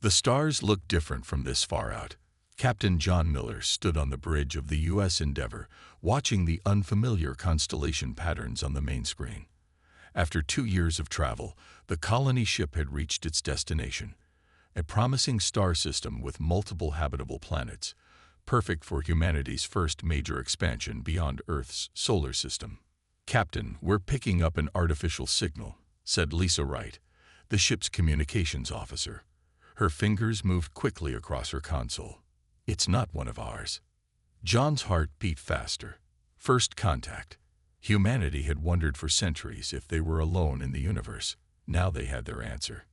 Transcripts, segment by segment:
The stars looked different from this far out. Captain John Miller stood on the bridge of the U.S. Endeavour, watching the unfamiliar constellation patterns on the main screen. After 2 years of travel, the colony ship had reached its destination, a promising star system with multiple habitable planets, perfect for humanity's first major expansion beyond Earth's solar system. "Captain, we're picking up an artificial signal," said Lisa Wright, the ship's communications officer. Her fingers moved quickly across her console. "It's not one of ours." John's heart beat faster. First contact. Humanity had wondered for centuries if they were alone in the universe. Now they had their answer.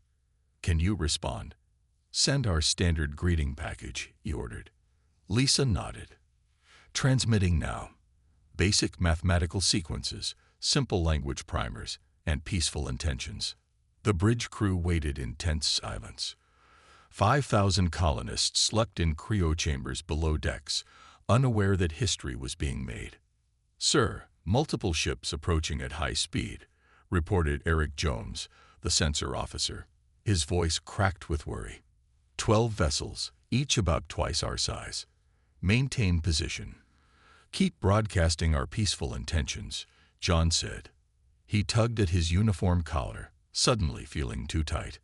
"Can you respond?" "Send our standard greeting package," he ordered. Lisa nodded. "Transmitting now. Basic mathematical sequences, simple language primers, and peaceful intentions." The bridge crew waited in tense silence. 5,000 colonists slept in cryo chambers below decks, unaware that history was being made. "Sir, multiple ships approaching at high speed," reported Eric Jones, the sensor officer. His voice cracked with worry. 12 vessels, each about twice our size. "Maintain position." "Keep broadcasting our peaceful intentions," John said. He tugged at his uniform collar, suddenly feeling too tight.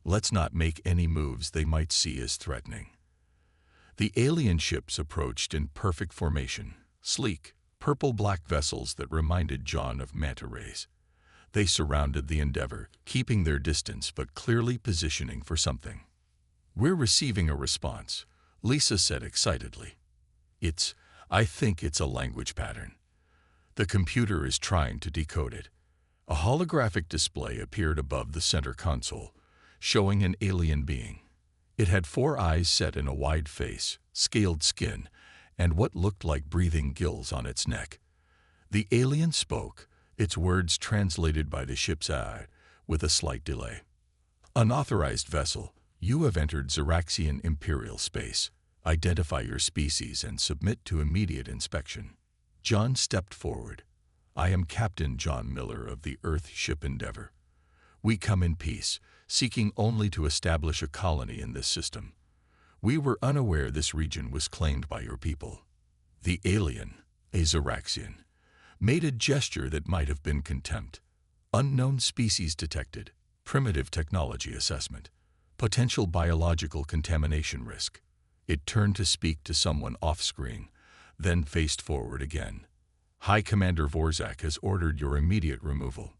"Let's not make any moves they might see as threatening." The alien ships approached in perfect formation, sleek, purple-black vessels that reminded John of manta rays. They surrounded the Endeavour, keeping their distance but clearly positioning for something. "We're receiving a response," Lisa said excitedly. I think it's a language pattern. The computer is trying to decode it." A holographic display appeared above the center console, showing an alien being. It had 4 eyes set in a wide face, scaled skin, and what looked like breathing gills on its neck. The alien spoke, its words translated by the ship's eye, with a slight delay. "Unauthorized vessel, you have entered Xeraxian Imperial space. Identify your species and submit to immediate inspection." John stepped forward. "I am Captain John Miller of the Earth ship Endeavour. We come in peace, seeking only to establish a colony in this system. We were unaware this region was claimed by your people." The alien, a Xeraxian, made a gesture that might have been contempt. "Unknown species detected. Primitive technology assessment. Potential biological contamination risk." It turned to speak to someone off-screen, then faced forward again. "High Commander Vorzak has ordered your immediate removal."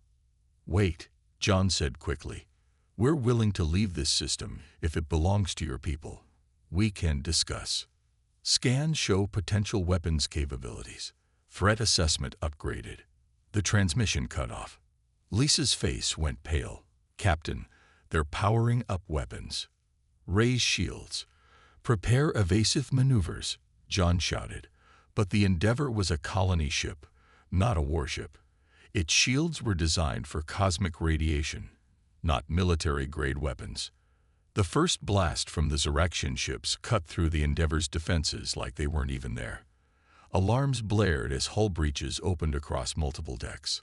"Wait," John said quickly. "We're willing to leave this system if it belongs to your people. We can discuss." Scans show potential weapons capabilities. Threat assessment upgraded. The transmission cut off. Lisa's face went pale. "Captain, they're powering up weapons." "Raise shields. Prepare evasive maneuvers," John shouted. But the Endeavour was a colony ship, not a warship. Its shields were designed for cosmic radiation, not military-grade weapons. The first blast from the Xeraxian ships cut through the Endeavour's defenses like they weren't even there. Alarms blared as hull breaches opened across multiple decks.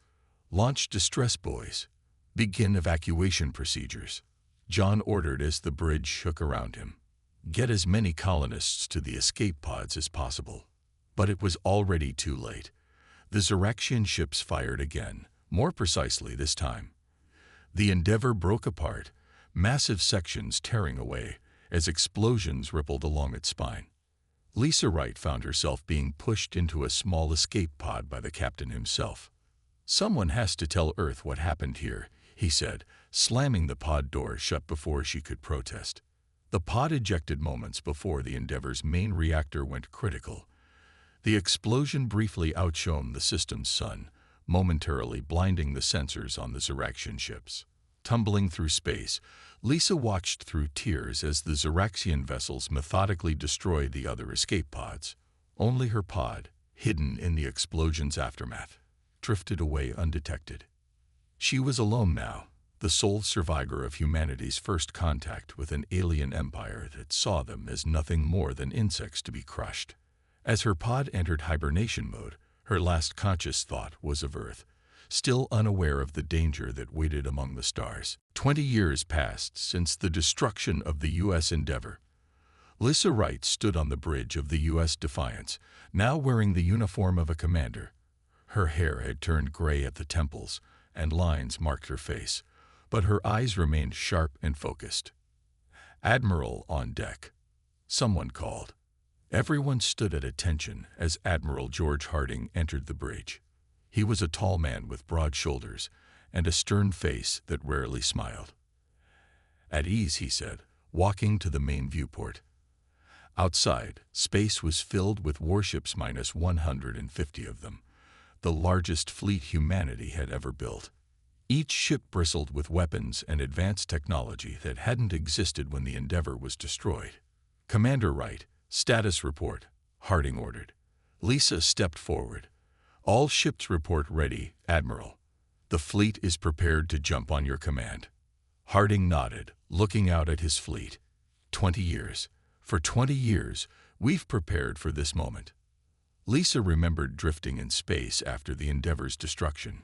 "Launch distress buoys. Begin evacuation procedures," John ordered as the bridge shook around him. "Get as many colonists to the escape pods as possible." But it was already too late. The Xeraxian ships fired again, more precisely this time. The Endeavour broke apart, massive sections tearing away as explosions rippled along its spine. Lisa Wright found herself being pushed into a small escape pod by the captain himself. "Someone has to tell Earth what happened here," he said, slamming the pod door shut before she could protest. The pod ejected moments before the Endeavour's main reactor went critical. The explosion briefly outshone the system's sun, momentarily blinding the sensors on the Xeraxian ships. Tumbling through space, Lisa watched through tears as the Xeraxian vessels methodically destroyed the other escape pods. Only her pod, hidden in the explosion's aftermath, drifted away undetected. She was alone now, the sole survivor of humanity's first contact with an alien empire that saw them as nothing more than insects to be crushed. As her pod entered hibernation mode, her last conscious thought was of Earth, still unaware of the danger that waited among the stars. 20 years passed since the destruction of the U.S. Endeavour. Lisa Wright stood on the bridge of the U.S. Defiance, now wearing the uniform of a commander. Her hair had turned gray at the temples, and lines marked her face, but her eyes remained sharp and focused. "Admiral on deck," someone called. Everyone stood at attention as Admiral George Harding entered the bridge. He was a tall man with broad shoulders and a stern face that rarely smiled. "At ease," he said, walking to the main viewport. Outside, space was filled with warships, minus 150 of them, the largest fleet humanity had ever built. Each ship bristled with weapons and advanced technology that hadn't existed when the Endeavour was destroyed. "Commander Wright, status report," Harding ordered. Lisa stepped forward. "All ships report ready, Admiral. The fleet is prepared to jump on your command." Harding nodded, looking out at his fleet. 20 years. For 20 years, we've prepared for this moment. Lisa remembered drifting in space after the Endeavour's destruction.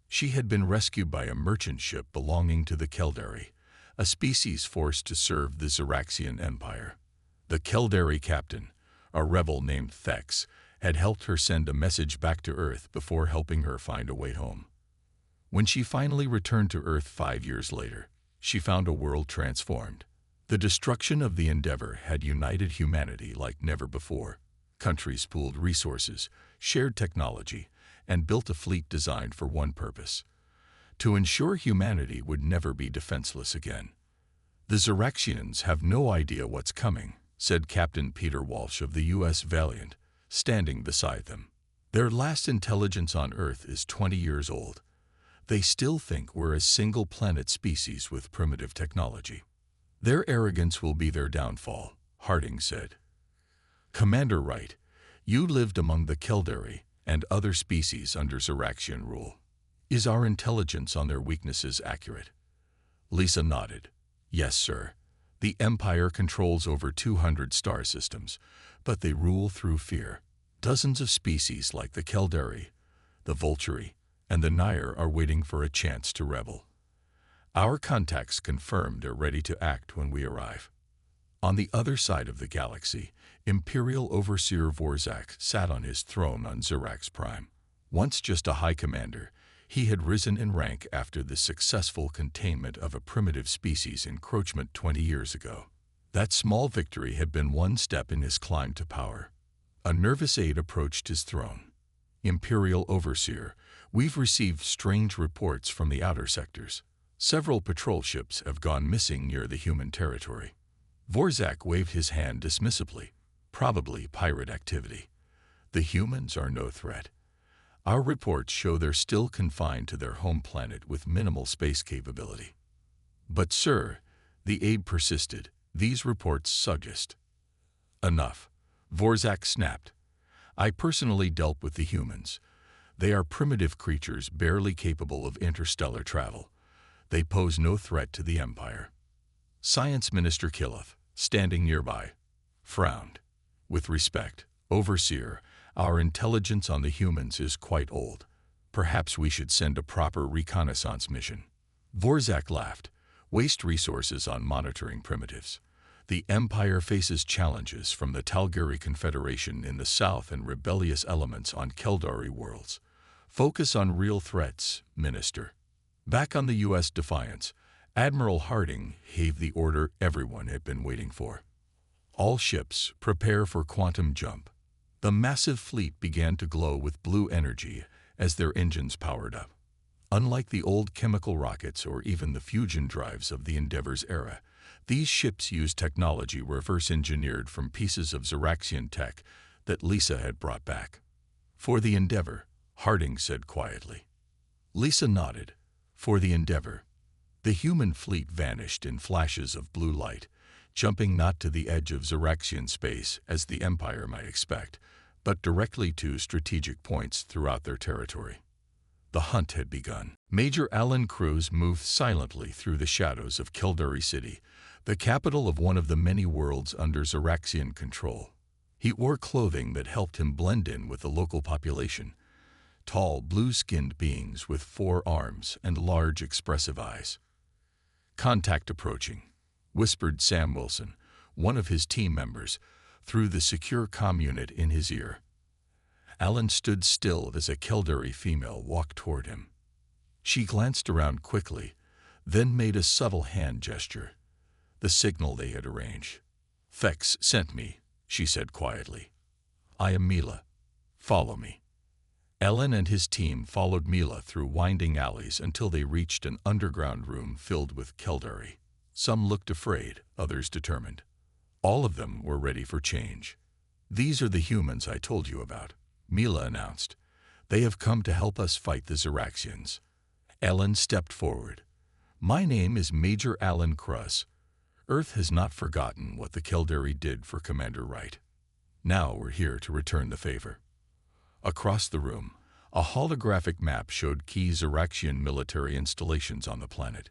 She had been rescued by a merchant ship belonging to the Caldari, a species forced to serve the Zeraxian Empire. The Caldari captain, a rebel named Thex, had helped her send a message back to Earth before helping her find a way home. When she finally returned to Earth 5 years later, she found a world transformed. The destruction of the Endeavour had united humanity like never before. Countries pooled resources, shared technology, and built a fleet designed for one purpose: to ensure humanity would never be defenseless again. "The Zeraxians have no idea what's coming," said Captain Peter Walsh of the U.S. Valiant, standing beside them. "Their last intelligence on Earth is 20 years old. They still think we're a single-planet species with primitive technology. Their arrogance will be their downfall," Harding said. "Commander Wright, you lived among the Caldari and other species under Zeraxian rule. Is our intelligence on their weaknesses accurate?" Lisa nodded. "Yes, sir. The Empire controls over 200 star systems, but they rule through fear. Dozens of species like the Caldari, the Vulturi, and the Nair are waiting for a chance to rebel. Our contacts confirm they're ready to act when we arrive." On the other side of the galaxy, Imperial Overseer Vorzak sat on his throne on Zerax Prime. Once just a high commander, he had risen in rank after the successful containment of a primitive species encroachment 20 years ago. That small victory had been one step in his climb to power. A nervous aide approached his throne. "Imperial Overseer, we've received strange reports from the outer sectors. Several patrol ships have gone missing near the human territory." Vorzak waved his hand dismissively. "Probably pirate activity. The humans are no threat. Our reports show they're still confined to their home planet with minimal space capability." "But sir," the aide persisted, "these reports suggest—" "Enough," Vorzak snapped. "I personally dealt with the humans. They are primitive creatures barely capable of interstellar travel. They pose no threat to the Empire." Science Minister Killeth, standing nearby, frowned. "With respect, Overseer, our intelligence on the humans is quite old. Perhaps we should send a proper reconnaissance mission." Vorzak laughed. "Waste resources on monitoring primitives. The Empire faces challenges from the Talgari Confederation in the south and rebellious elements on Caldari worlds. Focus on real threats, Minister." Back on the U.S. Defiance, Admiral Harding gave the order everyone had been waiting for. "All ships, prepare for quantum jump." The massive fleet began to glow with blue energy as their engines powered up. Unlike the old chemical rockets or even the fusion drives of the Endeavour's era, these ships used technology reverse-engineered from pieces of Zeraxian tech that Lisa had brought back. "For the Endeavour," Harding said quietly. Lisa nodded. "For the Endeavour." The human fleet vanished in flashes of blue light, jumping not to the edge of Zeraxian space as the Empire might expect, but directly to strategic points throughout their territory. The hunt had begun. Major Alan Cruz moved silently through the shadows of Caldari City, the capital of one of the many worlds under Zeraxian control. He wore clothing that helped him blend in with the local population, tall, blue-skinned beings with 4 arms and large, expressive eyes. "Contact approaching," whispered Sam Wilson, one of his team members, through the secure comm unit in his ear. Alan stood still as a Keldari female walked toward him. She glanced around quickly, then made a subtle hand gesture, the signal they had arranged. "Fex sent me," she said quietly. "I am Mila. Follow me." Alan and his team followed Mila through winding alleys until they reached an underground room filled with Keldari. Some looked afraid, others determined. All of them were ready for change. "These are the humans I told you about," Mila announced. "They have come to help us fight the Zeraxians." Alan stepped forward. "My name is Major Alan Kruss. Earth has not forgotten what the Keldari did for Commander Wright. Now we're here to return the favor." Across the room, a holographic map showed key Zeraxian military installations on the planet.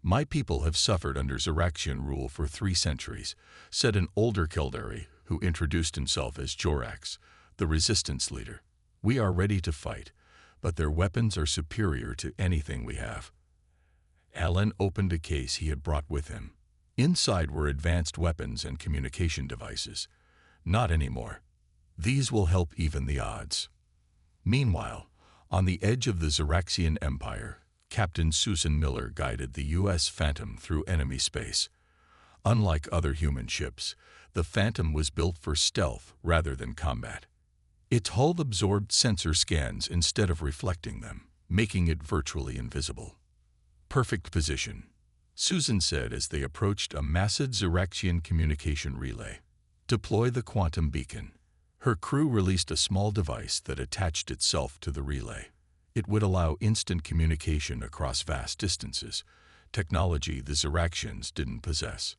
"My people have suffered under Zeraxian rule for 3 centuries, said an older Keldari who introduced himself as Jorax, the resistance leader. "We are ready to fight, but their weapons are superior to anything we have." Alan opened a case he had brought with him. Inside were advanced weapons and communication devices. "Not anymore. These will help even the odds." Meanwhile, on the edge of the Zeraxian Empire, Captain Susan Miller guided the U.S. Phantom through enemy space. Unlike other human ships, the Phantom was built for stealth rather than combat. Its hull absorbed sensor scans instead of reflecting them, making it virtually invisible. "Perfect position," Susan said as they approached a massive Zeraxian communication relay. "Deploy the quantum beacon." Her crew released a small device that attached itself to the relay. It would allow instant communication across vast distances, technology the Zeraxians didn't possess.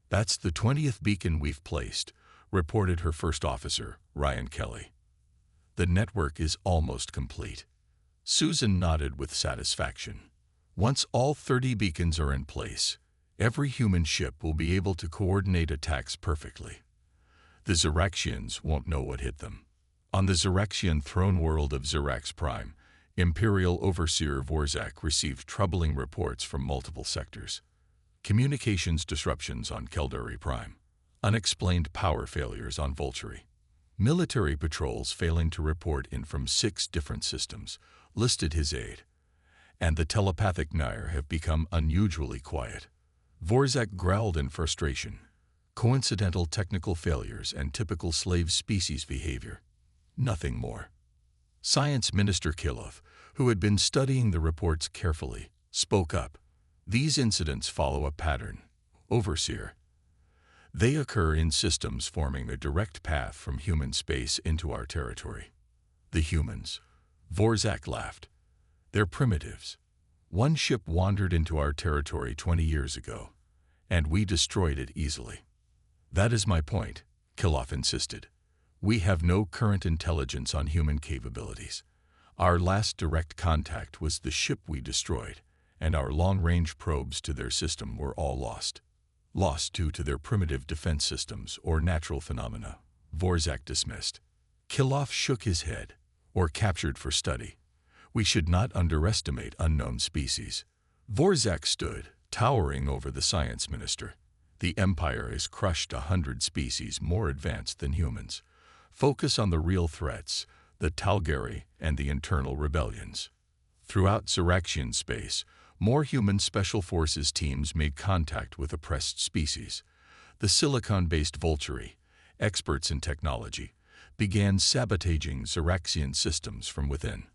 "That's the 20th beacon we've placed," reported her first officer, Ryan Kelly. "The network is almost complete." Susan nodded with satisfaction. "Once all 30 beacons are in place, every human ship will be able to coordinate attacks perfectly. The Zeraxians won't know what hit them." On the Zeraxian throne world of Zerax Prime, Imperial Overseer Vorzak received troubling reports from multiple sectors. Communications disruptions on Keldari Prime. Unexplained power failures on Vulturi. Military patrols failing to report in from 6 different systems, listed his aide. And the telepathic Nair have become unusually quiet. Vorzak growled in frustration. Coincidental technical failures and typical slave species behavior. Nothing more. Science Minister Kilov, who had been studying the reports carefully, spoke up. "These incidents follow a pattern, Overseer. They occur in systems forming a direct path from human space into our territory." "The humans," Vorzak laughed. "They're primitives. One ship wandered into our territory 20 years ago, and we destroyed it easily." "That is my point," Kilov insisted. "We have no current intelligence on human capabilities. Our last direct contact was the ship we destroyed, and our long-range probes to their system were all lost. Lost due to their primitive defense systems or natural phenomena," Vorzak dismissed. Kilov shook his head. "Or captured for study. We should not underestimate unknown species." Vorzak stood, towering over the science minister. "The Empire has crushed 100 species more advanced than humans. Focus on the real threats, the Talgari and the internal rebellions." Throughout Zeraxian space, more human special forces teams made contact with oppressed species. The silicon-based Vulturi, experts in technology, began sabotaging Zeraxian systems from within.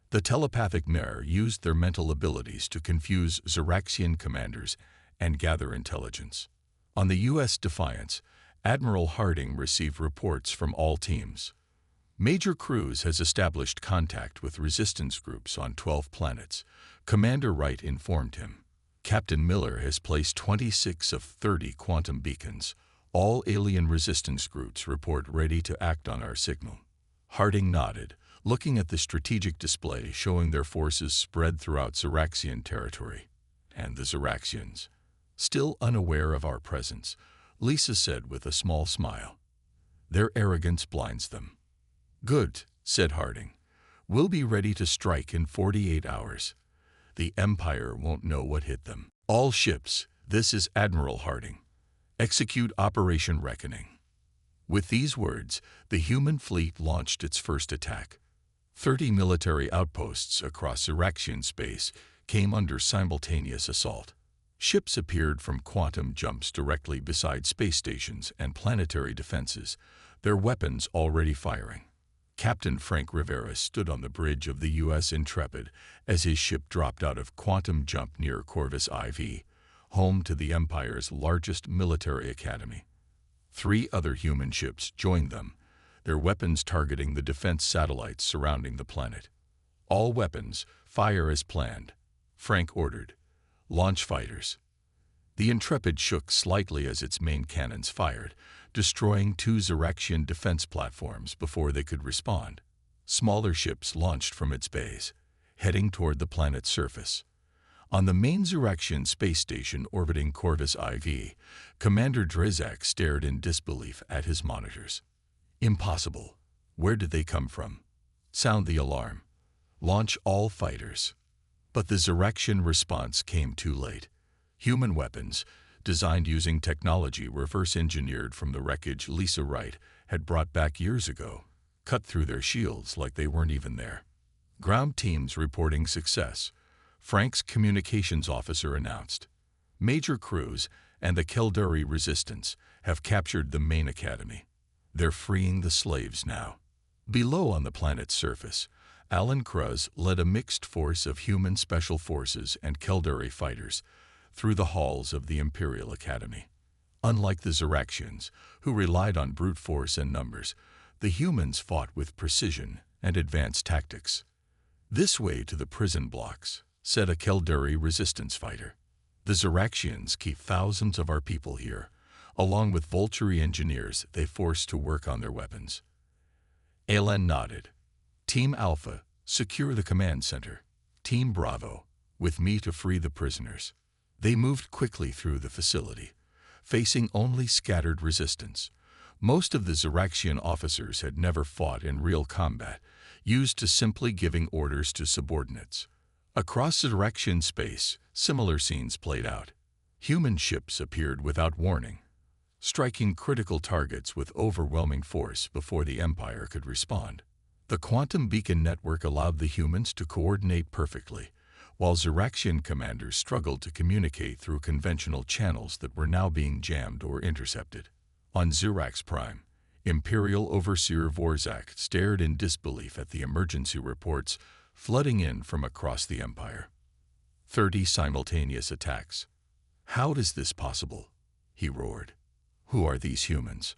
The telepathic Nair used their mental abilities to confuse Zeraxian commanders and gather intelligence. On the U.S. Defiance, Admiral Harding received reports from all teams. Major Cruz has established contact with resistance groups on 12 planets, Commander Wright informed him. Captain Miller has placed 26 of 30 quantum beacons. All alien resistance groups report ready to act on our signal. Harding nodded, looking at the strategic display showing their forces spread throughout Zeraxian territory. And the Zeraxians, still unaware of our presence, Lisa said with a small smile. "Their arrogance blinds them." "Good," said Harding. We'll be ready to strike in 48 hours. The Empire won't know what hit them. All ships, this is Admiral Harding. Execute Operation Reckoning." With these words, the human fleet launched its first attack. 30 military outposts across Iraqian space came under simultaneous assault. Ships appeared from quantum jumps directly beside space stations and planetary defenses, their weapons already firing. Captain Frank Rivera stood on the bridge of the U.S. Intrepid as his ship dropped out of quantum jump near Corvus IV, home to the Empire's largest military academy. 3 other human ships joined them, their weapons targeting the defense satellites surrounding the planet. "All weapons, fire as planned," Frank ordered. "Launch fighters." The Intrepid shook slightly as its main cannons fired, destroying 2 Zyraxian defense platforms before they could respond. Smaller ships launched from its bays, heading toward the planet's surface. On the main Zyraxian space station orbiting Corvus IV, Commander Drizak stared in disbelief at his monitors. "Impossible. Where did they come from? Sound the alarm. Launch all fighters." But the Zyraxian response came too late. Human weapons, designed using technology reverse-engineered from the wreckage Lisa Wright had brought back years ago, cut through their shields like they weren't even there. "Ground teams reporting success," Frank's communications officer announced. "Major Cruz and the Keldari resistance have captured the main academy. They're freeing the slaves now." Below on the planet's surface, Alan Cruz led a mixed force of human special forces and Keldari fighters through the halls of the Imperial Academy. Unlike the Zyraxians, who relied on brute force and numbers, the humans fought with precision and advanced tactics. "This way to the prison blocks," said a Keldari resistance fighter. "The Zyraxians keep thousands of our people here, along with Vulturi engineers they forced to work on their weapons." Alan nodded. "Team Alpha, secure the command center. Team Bravo, with me to free the prisoners." They moved quickly through the facility, facing only scattered resistance. Most of the Zyraxian officers had never fought in real combat, used to simply giving orders to subordinates. Across Zyraxian space, similar scenes played out. Human ships appeared without warning, striking critical targets with overwhelming force before the Empire could respond. The quantum beacon network allowed the humans to coordinate perfectly, while Zyraxian commanders struggled to communicate through conventional channels that were now being jammed or intercepted. On Zyrax Prime, Imperial Overseer Vorzak stared in disbelief at the emergency reports flooding in from across the Empire. 30 simultaneous attacks. "How is this possible?" he roared. "Who are these humans?"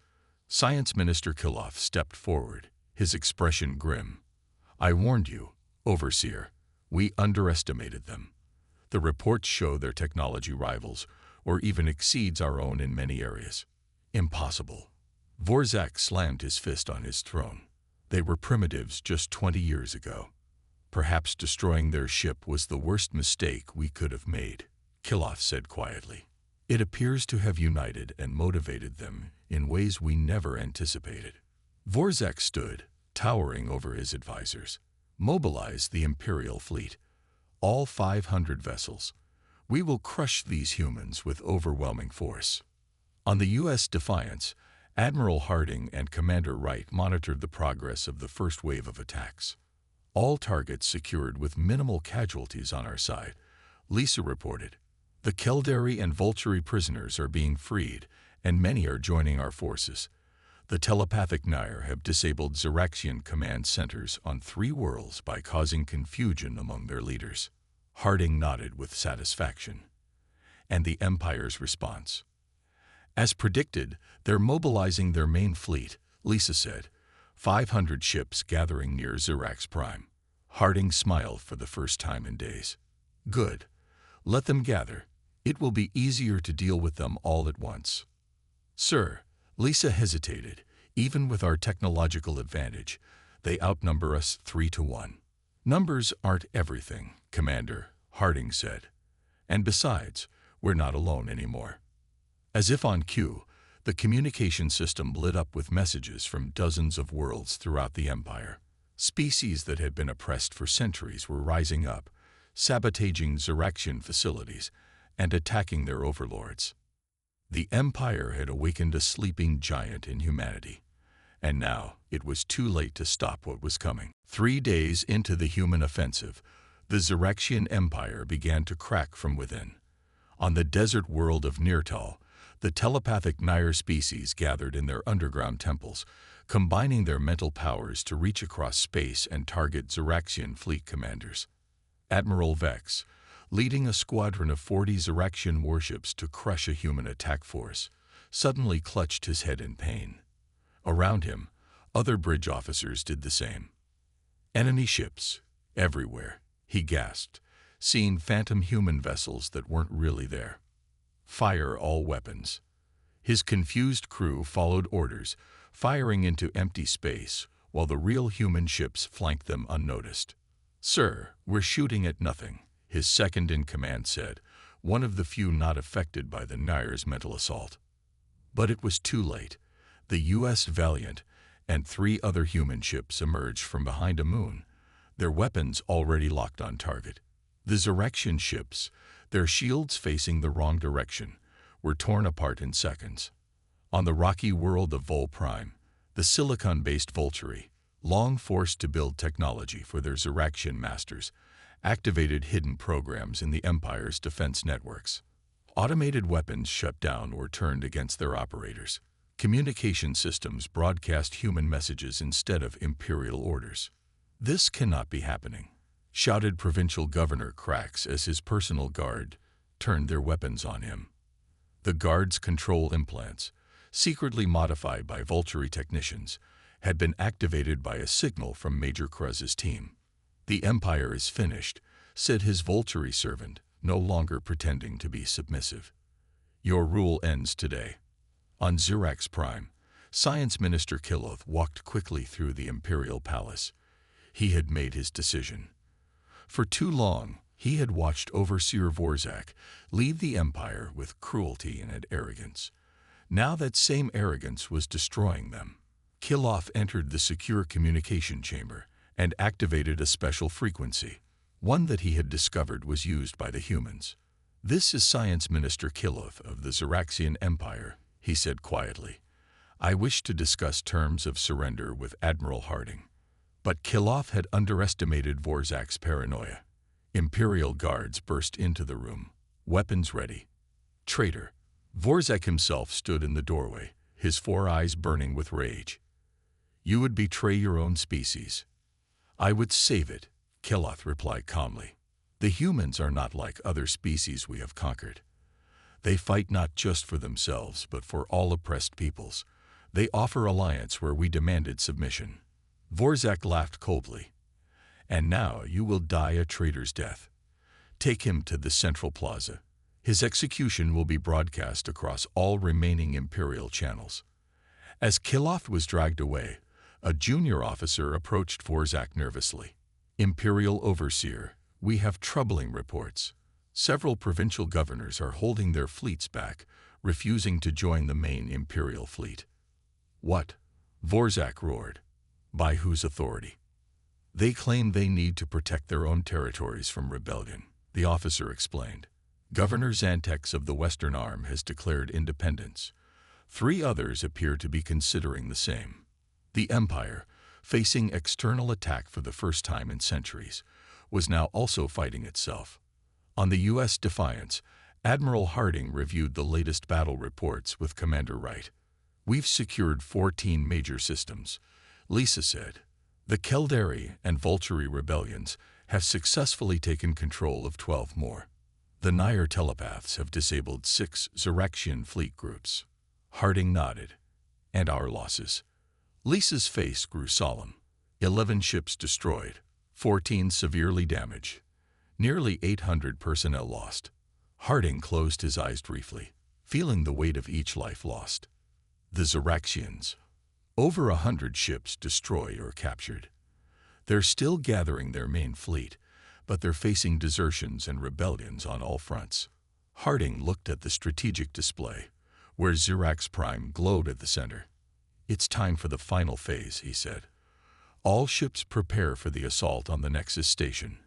Science Minister Kiloff stepped forward, his expression grim. "I warned you, Overseer. We underestimated them. The reports show their technology rivals, or even exceeds our own in many areas." "Impossible." Vorzak slammed his fist on his throne. "They were primitives just 20 years ago. Perhaps destroying their ship was the worst mistake we could have made," Kiloff said quietly. "It appears to have united and motivated them in ways we never anticipated." Vorzak stood, towering over his advisors. "Mobilize the Imperial fleet. All 500 vessels. We will crush these humans with overwhelming force." On the U.S. Defiance, Admiral Harding and Commander Wright monitored the progress of the first wave of attacks. "All targets secured with minimal casualties on our side," Lisa reported. "The Keldari and Vulturi prisoners are being freed, and many are joining our forces. The telepathic Nair have disabled Zyraxian command centers on 3 worlds by causing confusion among their leaders." Harding nodded with satisfaction. "And the Empire's response?" "As predicted, they're mobilizing their main fleet," Lisa said. 500 ships gathering near Zyrax Prime. Harding smiled for the first time in days. "Good. Let them gather. It will be easier to deal with them all at once." "Sir," Lisa hesitated. "Even with our technological advantage, they outnumber us 3-1. "Numbers aren't everything, Commander," Harding said. "And besides, we're not alone anymore." As if on cue, the communication system lit up with messages from dozens of worlds throughout the Empire. Species that had been oppressed for centuries were rising up, sabotaging Zeraxian facilities and attacking their overlords. The Empire had awakened a sleeping giant in humanity, and now it was too late to stop what was coming. 3 days into the human offensive, the Zeraxian Empire began to crack from within. On the desert world of Nirtal, the telepathic Nair species gathered in their underground temples, combining their mental powers to reach across space and target Zeraxian fleet commanders. Admiral Vex, leading a squadron of 40 Zeraxian warships to crush a human attack force, suddenly clutched his head in pain. Around him, other bridge officers did the same. Enemy ships, everywhere, he gasped, seeing phantom human vessels that weren't really there. Fire all weapons. His confused crew followed orders, firing into empty space, while the real human ships flanked them unnoticed. "Sir, we're shooting at nothing," his second-in-command said, one of the few not affected by the Nair's mental assault. But it was too late. The U.S. Valiant and 3 other human ships emerged from behind a moon, their weapons already locked on target. The Zeraxian ships, their shields facing the wrong direction, were torn apart in seconds. On the rocky world of Vol Prime, the silicon-based Vulturi, long forced to build technology for their Zeraxian masters, activated hidden programs in the Empire's defense networks. Automated weapons shut down or turned against their operators. Communication systems broadcast human messages instead of imperial orders. "This cannot be happening," shouted Provincial Governor Krax as his personal guard turned their weapons on him. The guard's control implants, secretly modified by Vulturi technicians, had been activated by a signal from Major Kruz's team. "The Empire is finished," said his Vulturi servant, no longer pretending to be submissive. "Your rule ends today." On Zerax Prime, Science Minister Kiloth walked quickly through the Imperial Palace. He had made his decision. For too long, he had watched Overseer Vorzak lead the Empire with cruelty and arrogance. Now that same arrogance was destroying them. Kiloth entered the secure communication chamber and activated a special frequency, one that he had discovered was used by the humans. "This is Science Minister Kiloth of the Zeraxian Empire," he said quietly. "I wish to discuss terms of surrender with Admiral Harding." But Kiloth had underestimated Vorzak's paranoia. Imperial guards burst into the room, weapons ready. "Traitor!" Vorzak himself stood in the doorway, his 4 eyes burning with rage. "You would betray your own species." "I would save it," Kiloth replied calmly. "The humans are not like other species we have conquered. They fight not just for themselves, but for all oppressed peoples. They offer alliance where we demanded submission." Vorzak laughed coldly. "And now you will die a traitor's death. Take him to the Central Plaza. His execution will be broadcast across all remaining Imperial channels." As Kiloth was dragged away, a junior officer approached Vorzak nervously. "Imperial Overseer, we have troubling reports. Several provincial governors are holding their fleets back, refusing to join the main Imperial fleet." "What?" Vorzak roared. "By whose authority?" "They claim they need to protect their own territories from rebellion," the officer explained. "Governor Xantex of the Western Arm has declared independence. 3 others appear to be considering the same. The Empire, facing external attack for the first time in centuries, was now also fighting itself." On the U.S. Defiance, Admiral Harding reviewed the latest battle reports with Commander Wright. "We've secured 14 major systems," Lisa said. "The Keldari and Vulturi rebellions have successfully taken control of 12 more. The Nair telepaths have disabled 6 Zeraxian fleet groups." Harding nodded. "And our losses?" Lisa's face grew solemn. 11 ships destroyed, 14 severely damaged, nearly 800 personnel lost. Harding closed his eyes briefly, feeling the weight of each life lost. The Zeraxians. Over 100 ships destroyed or captured. They're still gathering their main fleet, but they're facing desertions and rebellions on all fronts. Harding looked at the strategic display, where Zerax Prime glowed at the center. "It's time for the final phase," he said. All ships prepare for the assault on the Nexus station.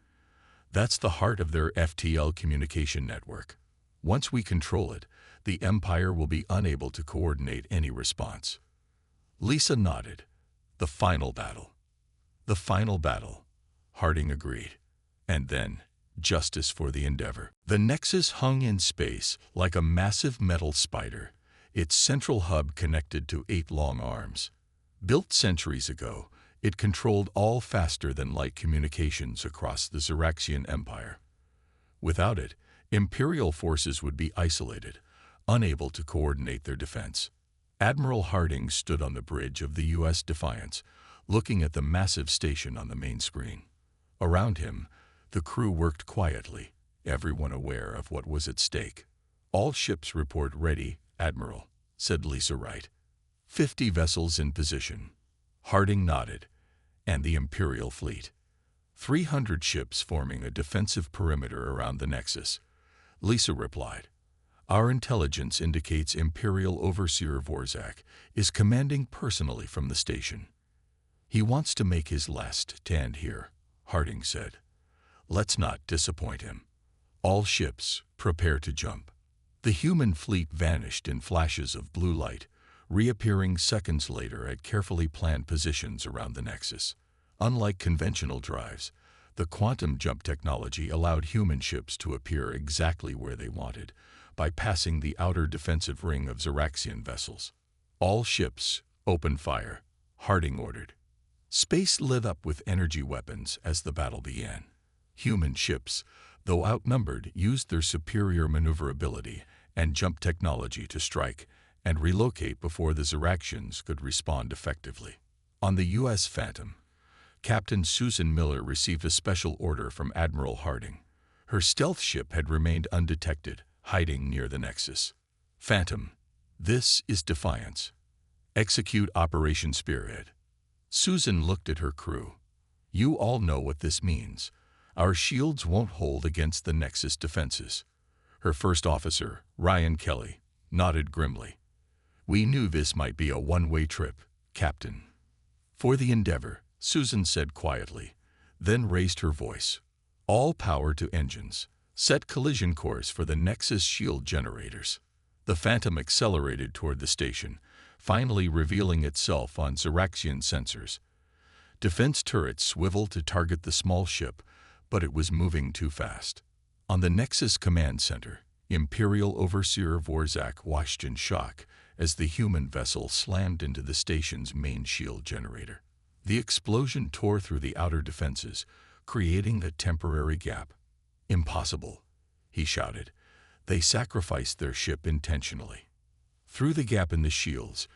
That's the heart of their FTL communication network. Once we control it, the Empire will be unable to coordinate any response. Lisa nodded. The final battle. The final battle, Harding agreed. And then, justice for the Endeavor. The Nexus hung in space like a massive metal spider, its central hub connected to 8 long arms. Built centuries ago, it controlled all faster-than-light communications across the Xeraxian Empire. Without it, Imperial forces would be isolated, unable to coordinate their defense. Admiral Harding stood on the bridge of the U.S. Defiance, looking at the massive station on the main screen. Around him, the crew worked quietly, everyone aware of what was at stake. "All ships report ready, Admiral," said Lisa Wright. 50 vessels in position. Harding nodded. "And the Imperial fleet. 300 ships forming a defensive perimeter around the Nexus." Lisa replied. "Our intelligence indicates Imperial Overseer Vorzak is commanding personally from the station. He wants to make his last stand here," Harding said. "Let's not disappoint him. All ships, prepare to jump." The human fleet vanished in flashes of blue light, reappearing seconds later at carefully planned positions around the Nexus. Unlike conventional drives, the quantum jump technology allowed human ships to appear exactly where they wanted, bypassing the outer defensive ring of Xeraxian vessels. "All ships, open fire," Harding ordered. Space lit up with energy weapons as the battle began. Human ships, though outnumbered, used their superior maneuverability and jump technology to strike and relocate before the Xeraxians could respond effectively. On the U.S. Phantom, Captain Susan Miller received a special order from Admiral Harding. Her stealth ship had remained undetected, hiding near the Nexus. "Phantom, this is Defiance. Execute Operation Spearhead." Susan looked at her crew. "You all know what this means. Our shields won't hold against the Nexus defenses." Her first officer, Ryan Kelly, nodded grimly. "We knew this might be a one-way trip, Captain." "For the Endeavor," Susan said quietly, then raised her voice. "All power to engines. Set collision course for the Nexus shield generators." The Phantom accelerated toward the station, finally revealing itself on Xeraxian sensors. Defense turrets swiveled to target the small ship, but it was moving too fast. On the Nexus Command Center, Imperial Overseer Vorzak watched in shock as the human vessel slammed into the station's main shield generator. The explosion tore through the outer defenses, creating a temporary gap. "Impossible," he shouted. "They sacrificed their ship intentionally." Through the gap in the shields,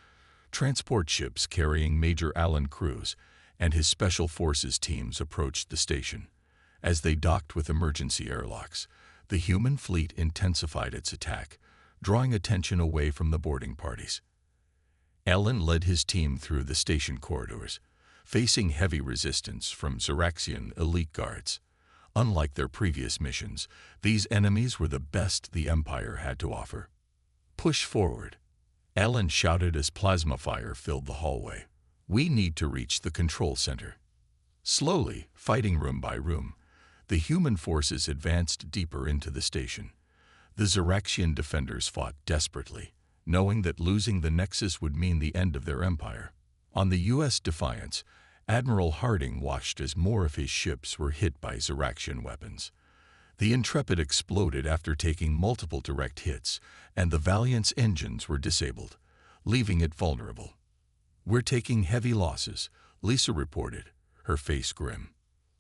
transport ships carrying Major Alan Cruz and his Special Forces teams approached the station. As they docked with emergency airlocks, the human fleet intensified its attack, drawing attention away from the boarding parties. Alan led his team through the station corridors, facing heavy resistance from Xeraxian elite guards. Unlike their previous missions, these enemies were the best the Empire had to offer. "Push forward," Alan shouted as plasma fire filled the hallway. "We need to reach the control center." Slowly, fighting room by room, the human forces advanced deeper into the station. The Xeraxian defenders fought desperately, knowing that losing the Nexus would mean the end of their empire. On the U.S. Defiance, Admiral Harding watched as more of his ships were hit by Xeraxian weapons. The Intrepid exploded after taking multiple direct hits, and the Valiant's engines were disabled, leaving it vulnerable. "We're taking heavy losses," Lisa reported, her face grim.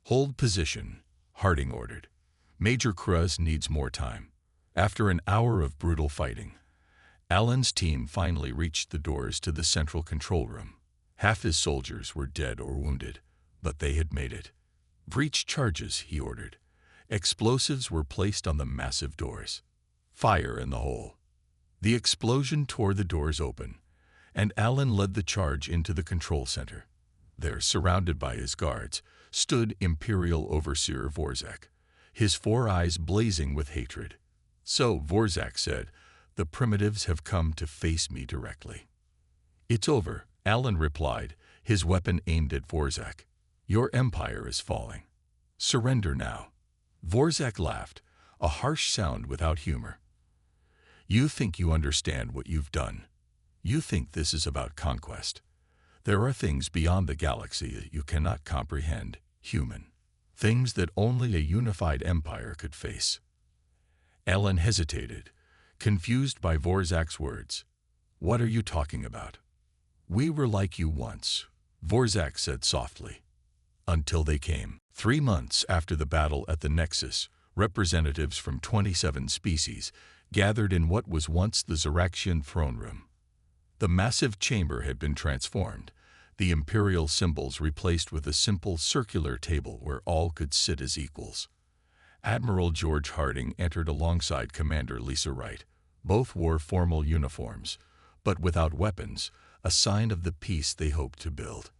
"Hold position," Harding ordered. "Major Cruz needs more time." After an hour of brutal fighting, Alan's team finally reached the doors to the central control room. Half his soldiers were dead or wounded, but they had made it. "Breach charges," he ordered. Explosives were placed on the massive doors. "Fire in the hole." The explosion tore the doors open, and Alan led the charge into the control center. There, surrounded by his guards, stood Imperial Overseer Vorzak, his 4 eyes blazing with hatred. "So," Vorzak said, "the primitives have come to face me directly." "It's over," Alan replied, his weapon aimed at Vorzak. Your empire is falling. Surrender now. Vorzak laughed, a harsh sound without humor. You think you understand what you've done. You think this is about conquest. There are things beyond the galaxy that you cannot comprehend, human. Things that only a unified empire could face. Alan hesitated, confused by Vorzak's words. What are you talking about? We were like you once, Vorzak said softly. Until they came. 3 months after the battle at the Nexus, representatives from 27 species gathered in what was once the Ziraxian throne room. The massive chamber had been transformed, the imperial symbols replaced with a simple circular table where all could sit as equals. Admiral George Harding entered alongside Commander Lisa Wright. Both wore formal uniforms, but without weapons, a sign of the peace they hoped to build.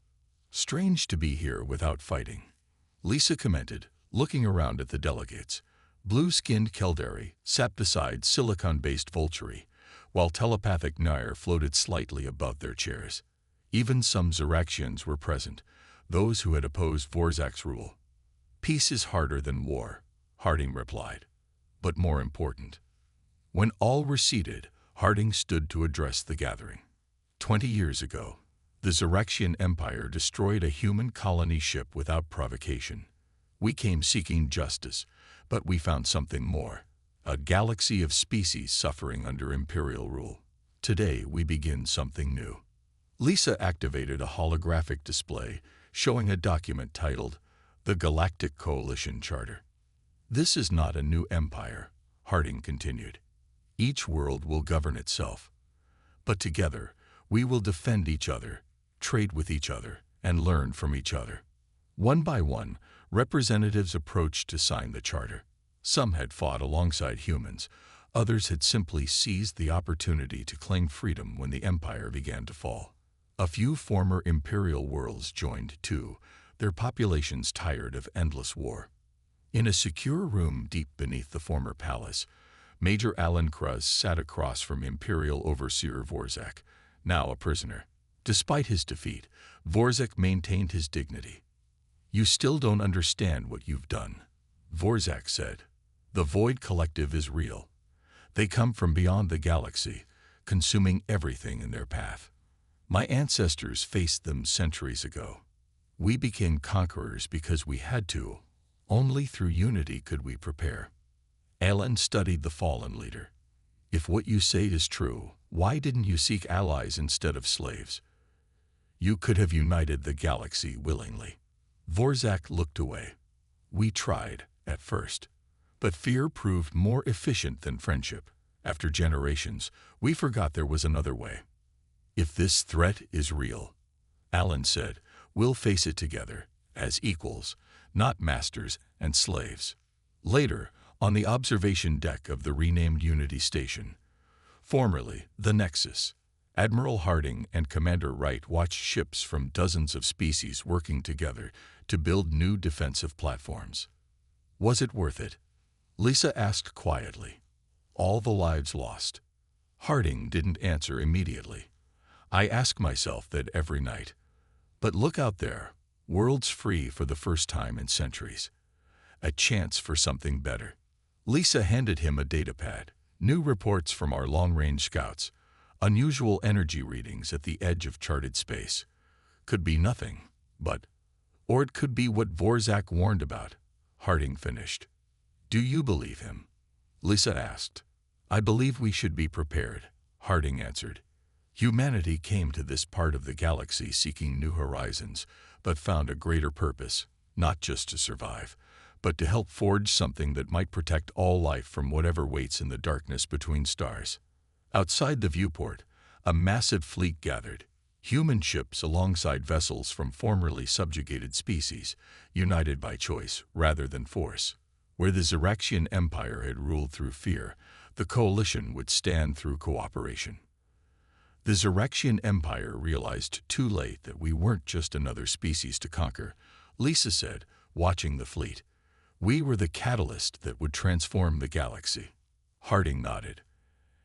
Strange to be here without fighting, Lisa commented, looking around at the delegates. Blue-skinned Keldari sat beside silicon-based Volturi, while telepathic Nair floated slightly above their chairs. Even some Ziraxians were present, those who had opposed Vorzak's rule. Peace is harder than war, Harding replied, but more important. When all were seated, Harding stood to address the gathering. 20 years ago, the Ziraxian Empire destroyed a human colony ship without provocation. We came seeking justice, but we found something more. A galaxy of species suffering under imperial rule. Today we begin something new. Lisa activated a holographic display showing a document titled The Galactic Coalition Charter. This is not a new empire, Harding continued. Each world will govern itself. But together, we will defend each other, trade with each other, and learn from each other. One by one, representatives approached to sign the charter. Some had fought alongside humans, others had simply seized the opportunity to claim freedom when the empire began to fall. A few former imperial worlds joined too, their populations tired of endless war. In a secure room deep beneath the former palace, Major Alan Kruz sat across from Imperial Overseer Vorzak, now a prisoner. Despite his defeat, Vorzak maintained his dignity. You still don't understand what you've done, Vorzak said. The Void Collective is real. They come from beyond the galaxy, consuming everything in their path. My ancestors faced them centuries ago. We became conquerors because we had to. Only through unity could we prepare. Alan studied the fallen leader. If what you say is true, why didn't you seek allies instead of slaves? You could have united the galaxy willingly. Vorzak looked away. We tried, at first. But fear proved more efficient than friendship. After generations, we forgot there was another way. If this threat is real, Alan said, we'll face it together, as equals, not masters and slaves. Later, on the observation deck of the renamed Unity Station, formerly the Nexus, Admiral Harding and Commander Wright watched ships from dozens of species working together to build new defensive platforms. Was it worth it? Lisa asked quietly. All the lives lost. Harding didn't answer immediately. I ask myself that every night. But look out there, worlds free for the first time in centuries. A chance for something better. Lisa handed him a datapad. New reports from our long-range scouts. Unusual energy readings at the edge of charted space. Could be nothing, but... Or it could be what Vorzak warned about. Harding finished. Do you believe him? Lisa asked. I believe we should be prepared, Harding answered. Humanity came to this part of the galaxy seeking new horizons, but found a greater purpose, not just to survive, but to help forge something that might protect all life from whatever waits in the darkness between stars. Outside the viewport, a massive fleet gathered, human ships alongside vessels from formerly subjugated species, united by choice rather than force. Where the Ziraxian Empire had ruled through fear, the coalition would stand through cooperation. The Ziraxian Empire realized too late that we weren't just another species to conquer, Lisa said, watching the fleet. We were the catalyst that would transform the galaxy. Harding nodded.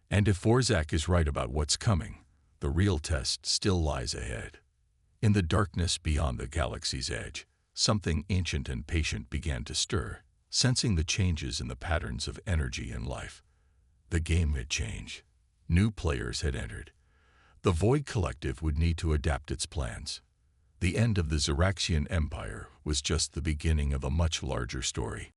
And if Vorzak is right about what's coming, the real test still lies ahead. In the darkness beyond the galaxy's edge, something ancient and patient began to stir, sensing the changes in the patterns of energy and life. The game had changed. New players had entered. The Void Collective would need to adapt its plans. The end of the Xeraxian Empire was just the beginning of a much larger story.